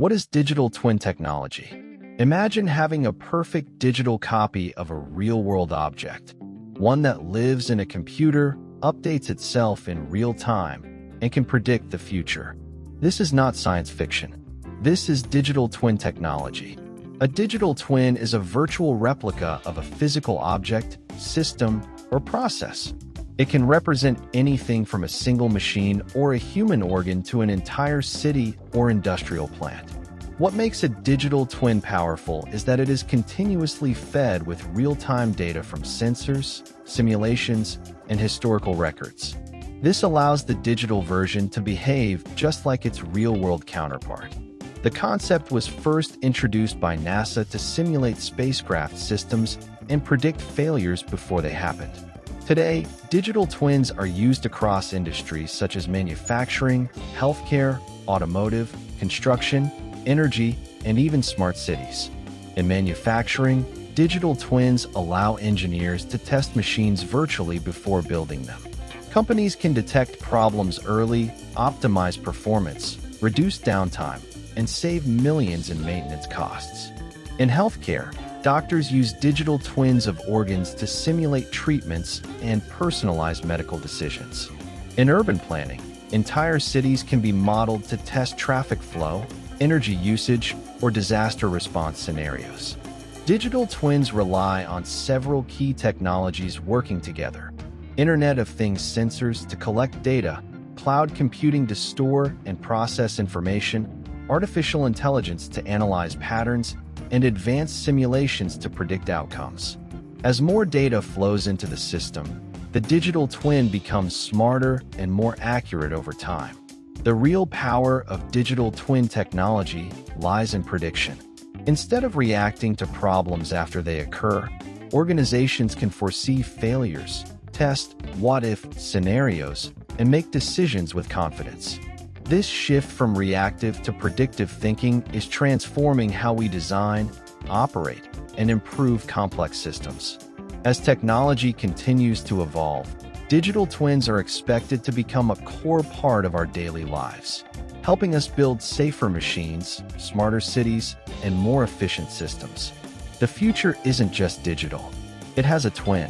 What is digital twin technology? Imagine having a perfect digital copy of a real-world object, one that lives in a computer, updates itself in real time, and can predict the future. This is not science fiction. This is digital twin technology. A digital twin is a virtual replica of a physical object, system, or process. It can represent anything from a single machine or a human organ to an entire city or industrial plant. What makes a digital twin powerful is that it is continuously fed with real-time data from sensors, simulations, and historical records. This allows the digital version to behave just like its real-world counterpart. The concept was first introduced by NASA to simulate spacecraft systems and predict failures before they happened. Today, digital twins are used across industries such as manufacturing, healthcare, automotive, construction, energy, and even smart cities. In manufacturing, digital twins allow engineers to test machines virtually before building them. Companies can detect problems early, optimize performance, reduce downtime, and save millions in maintenance costs. In healthcare, doctors use digital twins of organs to simulate treatments and personalize medical decisions. In urban planning, entire cities can be modeled to test traffic flow, energy usage, or disaster response scenarios. Digital twins rely on several key technologies working together: Internet of Things sensors to collect data, cloud computing to store and process information, artificial intelligence to analyze patterns, and advanced simulations to predict outcomes. As more data flows into the system, the digital twin becomes smarter and more accurate over time. The real power of digital twin technology lies in prediction. Instead of reacting to problems after they occur, organizations can foresee failures, test what-if scenarios, and make decisions with confidence. This shift from reactive to predictive thinking is transforming how we design, operate, and improve complex systems. As technology continues to evolve, digital twins are expected to become a core part of our daily lives, helping us build safer machines, smarter cities, and more efficient systems. The future isn't just digital. It has a twin.